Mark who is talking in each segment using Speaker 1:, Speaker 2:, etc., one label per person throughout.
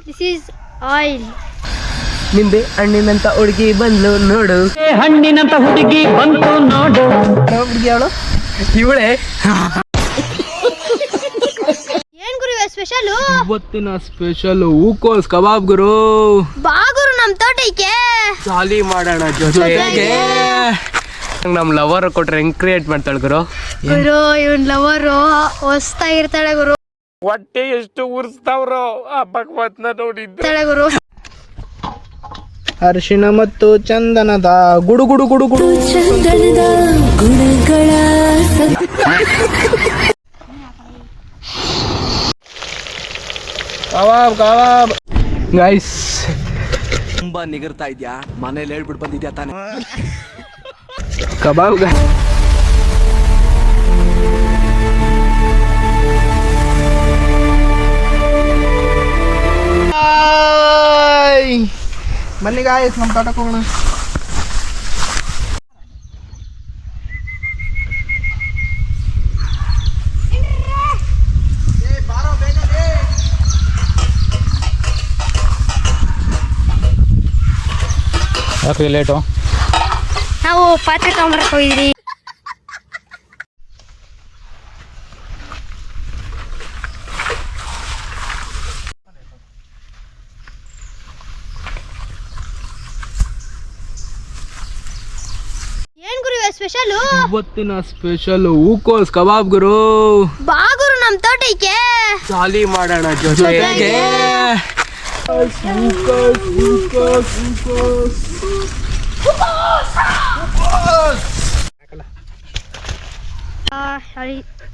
Speaker 1: This is oil.
Speaker 2: ನಿಂಬೆ ಹಣ್ಣಿನಂತ ಹುಡುಗಿ ಬಂದ್ಲು ನೋಡು.
Speaker 3: ಹಣ್ಣಿನಂತ ಹುಡುಗಿ ಬಂತು ನೋಡು.
Speaker 2: ಹುಡುಗಿ ಅವಳು ಇವಳೆ.
Speaker 1: ಏನ್ ಗುರು ಸ್ಪೆಷಲ್?
Speaker 2: ಇವತ್ತಿನ ಸ್ಪೆಷಲ್ ಹೂಕೋಸ್ ಕಬಾಬ್ ಗುರು.
Speaker 1: ಬಾ ಗುರು ನಮ್ ತೋಟಕ್ಕೆ
Speaker 2: ಜಾಲಿ ಮಾಡೋಣ ಜೊತೆಗೆ. ನಮ್ ಲವರ್ ಕೊಟ್ರೆ ಹೆಂಗ್ ಕ್ರಿಯೇಟ್ ಮಾಡ್ತಾಳೆ ಗುರು.
Speaker 1: ಗುರು ಇವನ್ ಲವರು ಹೊಸ್ತಾಗಿರ್ತಾಳೆ ಗುರು.
Speaker 2: ಹೊಟ್ಟೆ ಎಷ್ಟು ಉರ್ಸ್ತಾವ್ರೋ ಆ ಭಗವತ್ನ ನೋಡಿದ್ದೆ
Speaker 1: ಗುರು.
Speaker 4: ಅರಿಶಿಣ ಮತ್ತು ಚಂದನದ ಗುಡು ಗುಡು ಗುಡು ಗುಡು ಕಬಾಬ್ ಕಬಾಬ್.
Speaker 2: ಗೈಸ್
Speaker 5: ತುಂಬಾ ನಿಗರ್ತಾ ಇದ್ಯಾ, ಮನೇಲಿ ಹೇಳ್ಬಿಟ್ಟು ಬಂದಿದ್ಯಾ ತಾನೆ.
Speaker 2: ಕಬಾಬ್
Speaker 4: ಬನ್ನಿ ಗಾಯ್ಸ್ ನಮ್ಮ ತೋಟಕ್ಕೆ ಹೋಗೋಣ.
Speaker 2: ಯಾಕೆ ಲೇಟು?
Speaker 1: ನಾವು ಪಾತ್ರೆ ತಗೊಂಬರಕ್ ಹೋಗಿದ್ರಿ. ಏನ್ ಗುರು ಸ್ಪೆಷಲ್?
Speaker 2: ಇವತ್ತಿನ ಸ್ಪೆಷಲ್ ಹೂಕೋಸ್ ಕಬಾಬ್ ಗುರು.
Speaker 1: ಬಾ ಗುರು ನಮ್ ತೋಟಕ್ಕೆ
Speaker 2: ಜಾಲಿ ಮಾಡೋಣ ಜೊತೆಗೆ.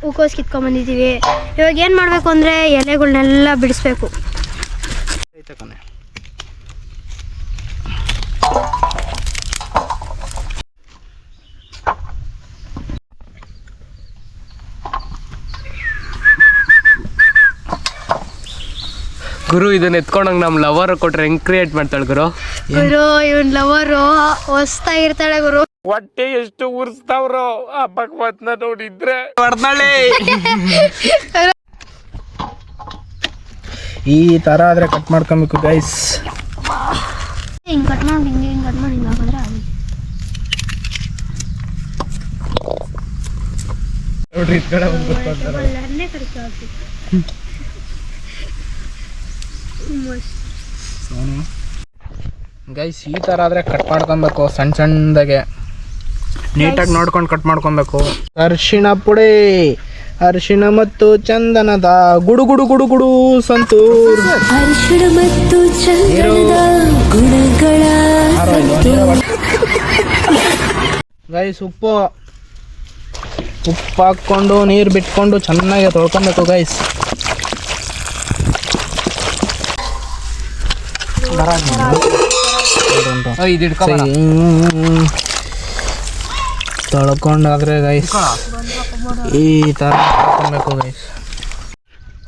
Speaker 1: ಹೂಕೋಸ್ ಕಿತ್ಕೊಂಡ್ ಬಂದಿದೀವಿ. ಇವಾಗ ಏನ್ ಮಾಡ್ಬೇಕು ಅಂದ್ರೆ ಎಲೆಗಳನ್ನೆಲ್ಲ ಬಿಡಿಸ್ಬೇಕು.
Speaker 2: ಗುರು ಇದನ್ನ ಎತ್ಕೊಂಡಂಗ್ ನಮ್ ಲವರ್ ಕೊಟ್ರೆ ಹೆಂಗ್ ಕ್ರಿಯೇಟ್ ಮಾಡ್ತಾಳೆ ಗುರು.
Speaker 1: ಗುರು ಇವನ್ ಲವರು ಹೊಸ್ತಾಗಿರ್ತಾಳೆ ಗುರು.
Speaker 2: ಹೊಟ್ಟೆ ಎಷ್ಟು ಉರ್ಸ್ತಾವ್ರೋ ಆ ಭಗವತ್ನ ನೋಡಿದ್ರೆ.
Speaker 4: ಈ ತರ ಆದ್ರೆ ಕಟ್ ಮಾಡ್ಕೊಬೇಕು ಗೈಸ್.
Speaker 1: ಹಿಂಗ್ ಕಟ್ ಮಾಡಿ ಹಿಂಗ್ ಕಟ್ ಮಾಡಿ ಹಿಂಗ್ ಹಾಕಿದ್ರೆ
Speaker 4: ನೋಡ್ರಿ ಈ ಕಡೆ ಒಂದು ಗೊತ್ತಾಗ್ತಾರೆ ಗೈಸ್. ಈ ತರ ಆದ್ರೆ ಕಟ್ ಮಾಡ್ಕೊಬೇಕು ಸಣ್ಣ ಸಣ್ಣದಾಗೆ, ನೀಟಾಗಿ ನೋಡ್ಕೊಂಡು ಕಟ್ ಮಾಡ್ಕೊಬೇಕು. ಅರಿಶಿಣ ಪುಡಿ, ಅರಿಶಿಣ ಮತ್ತು ಚಂದನದ ಗುಡು ಗುಡು ಗುಡು ಗುಡು ಸಂತೂರ್.
Speaker 6: ಅರಿಶಿಣ ಮತ್ತು ಚಂದನದ ಗುಣಗಳ
Speaker 4: ಗೈಸ್ ಉಪ್ಪು ಹಾಕ್ಕೊಂಡು ನೀರು ಬಿಟ್ಕೊಂಡು ಚೆನ್ನಾಗಿ ತೊಳ್ಕೊಬೇಕು ಗೈಸ್. ತೊಳ್ಕೊಂಡಾದ್ರೆ ಗೈಸ್ ಈ ತರ ಹಾಕೊಬೇಕು ಗೈಸ್.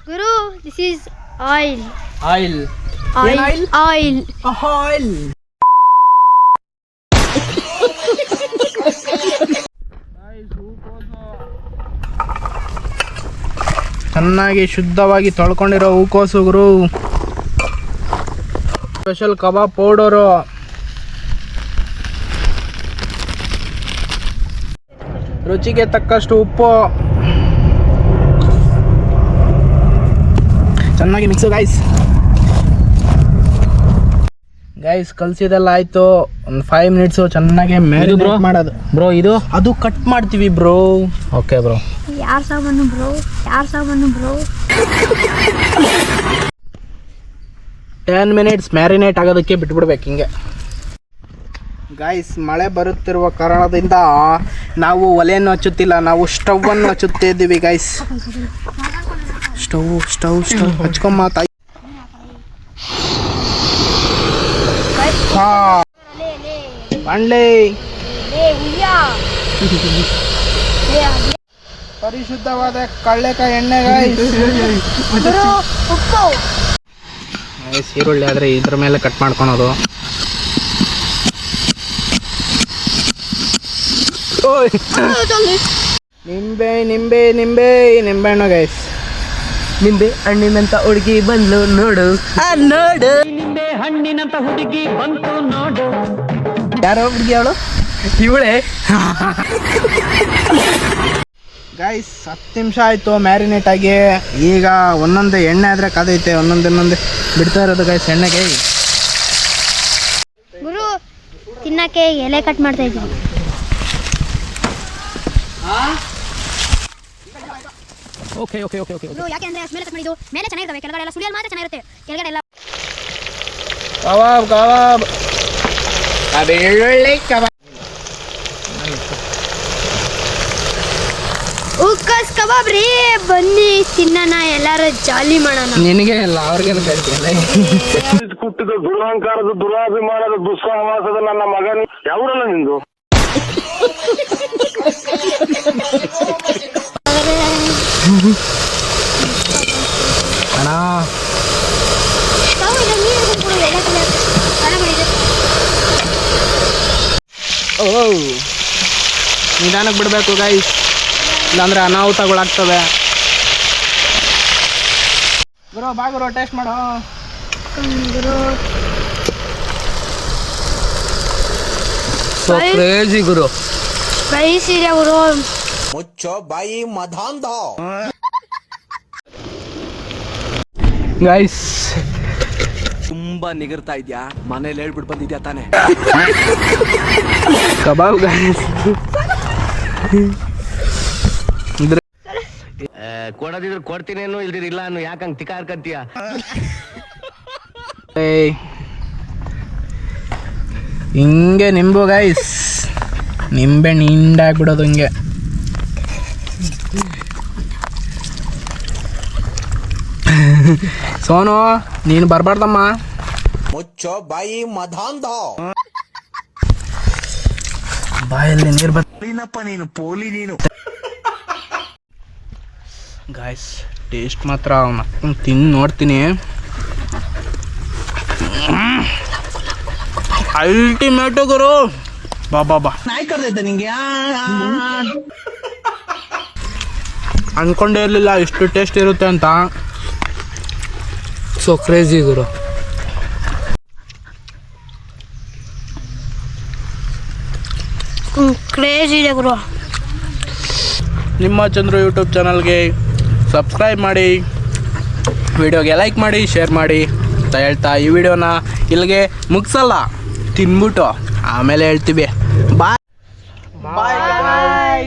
Speaker 1: ಗುರು this is oil.
Speaker 2: Oil
Speaker 1: oil oil
Speaker 4: oil. ಚೆನ್ನಾಗಿ ಶುದ್ಧವಾಗಿ ತೊಳ್ಕೊಂಡಿರೋ ಹೂಕೋಸು ಗುರು. ಸ್ಪೆಷಲ್ ಕಬಾಬ್ ಪೌಡರು, ರುಚಿಗೆ ತಕ್ಕಷ್ಟು ಉಪ್ಪು, ಚೆನ್ನಾಗಿ ಮಿಕ್ಸು ಗೈಸ್. ಗೈಸ್ ಕಲ್ಸಿದೆಲ್ಲ ಆಯ್ತು. ಒಂದು 5 ಮಿನಿಟ್ಸು ಚೆನ್ನಾಗಿ ಮ್ಯಾರಿನೇಟ್ ಮಾಡೋದು ಬ್ರೋ. ಇದು ಅದು ಕಟ್ ಮಾಡ್ತೀವಿ ಬ್ರೋ. Okay bro.
Speaker 1: ಯಾರ್ ಸಾಮಾನು ಬ್ರೋ?
Speaker 4: 10 ಮಿನಿಟ್ಸ್ ಮ್ಯಾರಿನೇಟ್ ಆಗೋದಕ್ಕೆ ಬಿಟ್ಬಿಡ್ಬೇಕು ಹಿಂಗೆ ಗೈಸ್. ಮಳೆ ಬರುತ್ತಿರುವ ಕಾರಣದಿಂದ ನಾವು ಒಲೆಯನ್ನು ಹಚ್ಚುತ್ತಿಲ್ಲ, ನಾವು ಸ್ಟವನ್ನು ಹಚ್ಚುತ್ತಿದ್ದೀವಿ ಗೈಸ್. ಸ್ಟವ್ ಹಚ್ಕೊಂಬ ತಾಯಿ. ಬಾಂಡ್ಲೆ ಪರಿಶುದ್ಧವಾದ ಕಳ್ಳೆಕಾಯಿ ಎಣ್ಣೆ ಗೈಸ್. ಈರುಳ್ಳಿ ಆದರೆ ಇದ್ರ ಮೇಲೆ ಕಟ್ ಮಾಡ್ಕೊಳೋದು. ನಿಂಬೆಹಣ್ಣು ಗೈಸ್.
Speaker 2: ನಿಂಬೆ ಹಣ್ಣಿನಂತ ಹುಡುಗಿ ಬಂದ್ಲು ನೋಡು
Speaker 3: ನಿಂಬೆ ಹಣ್ಣಿನಂತ ಹುಡುಗಿ ಬಂತು ನೋಡು.
Speaker 4: ಯಾರೋ ಹುಡುಗಿ ಅವಳು
Speaker 2: ಇವಳೆ.
Speaker 4: ಗೈಸ್ 10 ನಿಮಿಷ ಆಯಿತು ಮ್ಯಾರಿನೇಟ್ ಆಗಿ. ಈಗ ಒಂದೊಂದು ಎಣ್ಣೆ ಆದರೆ ಕಾದೈತೆ, ಒಂದೊಂದು ಬಿಡ್ತಾ ಇರೋದು ಗೈಸ್ ಎಣ್ಣೆಗೆ.
Speaker 1: ಗುರು ತಿನ್ನಕ್ಕೆ ಎಲೆ ಕಟ್ ಮಾಡ್ತಾ ಇದ್ದೀವಿ.
Speaker 3: ಓಕೆ ಓಕೆ ಓಕೆ ಓಕೆ
Speaker 1: ಗುರು ಯಾಕೆ ಅಂದ್ರೆ ಮೇಲೆ ಕಟ್ ಮಾಡಿದ್ದು ಮೇಲೆ ಚೆನ್ನಾಗಿರ್ತವೆ, ಕೆಳಗಡೆ ಎಲ್ಲ ಸುಳಿಯಲ್ಲಿ ಮಾತ್ರ ಚೆನ್ನಾಗಿರುತ್ತೆ, ಕೆಳಗಡೆ ಎಲ್ಲ
Speaker 4: ಕಬಾಬ್ ಕಬಾಬ್ ಬೆಳ್ಳುಳ್ಳಿ ಕಬಾಬ್.
Speaker 1: ಉಕ್ಕಸ್ ಕಬಾಬ್ ರೀ, ಬನ್ನಿ ತಿನ್ನೋಣ, ಎಲ್ಲರೂ ಜಾಲಿ ಮಾಡೋಣ.
Speaker 4: ನಿನಗೆ ಇಲ್ಲ ಅವ್ರಿಗೇನು ಕೇಳ್ತಿಲ್ಲ.
Speaker 7: ಹುಟ್ಟಿದ ದುರಹಂಕಾರದ ದುರಾಭಿಮಾನದ ದುಸ್ಸಹವಾಸದ ನನ್ನ ಮಗನಿ ಯಾವೂರಲ್ಲ ನಿಂದು?
Speaker 4: ಅಣ್ಣ ಓ ನಿಧಾನಕ್ಕೆ ಬಿಡಬೇಕು ಗೈಸ್, ಇಲ್ಲಾಂದ್ರೆ ಅನಾಹುತಗಳಾಗ್ತವೆ. ಗುರು ಬಾ ಗುರು ಟೇಸ್ಟ್ ಮಾಡೋ.
Speaker 2: ಸೊ ಕ್ರೇಜಿ ಗುರು.
Speaker 1: ರೈಸ್ ಇದೆ ಗುರು.
Speaker 5: ಮುಚ್ಚೋ ಬಾಯಿ ಮಧಾಂಧ.
Speaker 2: ಗೈಸ್
Speaker 5: ತುಂಬಾ ನಿಗರ್ತಾ ಇದ್ಯಾ, ಮನೇಲಿ ಹೇಳ್ಬಿಟ್ಟು ಬಂದಿದ್ಯಾ ತಾನೆ?
Speaker 2: ಕಬಾಬ್ ಗೈಸ್.
Speaker 5: ಕೊಡದಿದ್ರೆ ಕೊಡ್ತೀನೇನು, ಇಲ್ದಿರ ಇಲ್ಲ ಅನ್ನು ಯಾಕಂಗ್ ತಿಕಾರ್ಕಂತೀಯ?
Speaker 4: ಹಿಂಗೆ ನಿಂಬು ಗೈಸ್, ನಿಂಬೆ ನಿಂಡಾಗ್ಬಿಡೋದು ಹಿಂಗೆ. ಸೋನು ನೀನು ಬರಬಾರ್ದಮ್ಮ.
Speaker 5: ಮುಚ್ಚೋ ಬಾಯಿ ಮಧಾಂಧ.
Speaker 4: ಬಾಯಲ್ಲಿ ನೀರು
Speaker 5: ನೀನಪ್ಪ ನೀನು ಪೋಲಿ ನೀನು.
Speaker 4: ಗಾಯ್ಸ್ ಟೇಸ್ಟ್ ಮಾತ್ರ ತಿಂದು ನೋಡ್ತೀನಿ. ಅಲ್ಟಿಮೇಟು ಗುರು. ಬಾ ಬಾ ಬಾ ನಾಯಿ ಕರ್ದೈತೆ ನಿಂಗೆ. ಅನ್ಕೊಂಡೇ ಇರಲಿಲ್ಲ ಇಷ್ಟು ಟೇಸ್ಟ್ ಇರುತ್ತೆ ಅಂತ.
Speaker 2: ಸೊ ಕ್ರೇಜಿ ಗುರು.
Speaker 1: ಕ್ರೇಜಿ ಇದೆ ಗುರು.
Speaker 4: ನಿಮ್ಮ ಚಂದ್ರು ಯೂಟ್ಯೂಬ್ ಚಾನಲ್ಗೆ ಸಬ್ಸ್ಕ್ರೈಬ್ ಮಾಡಿ, ವಿಡಿಯೋಗೆ ಲೈಕ್ ಮಾಡಿ, ಶೇರ್ ಮಾಡಿ ಅಂತ ಹೇಳ್ತಾ ಈ ವಿಡಿಯೋನ ಇಲ್ಲಿಗೆ ಮುಗಿಸಲ್ಲ, ತಿನ್ಬಿಟ್ಟು ಆಮೇಲೆ ಹೇಳ್ತೀವಿ ಬಾಯ್ ಬಾಯ್.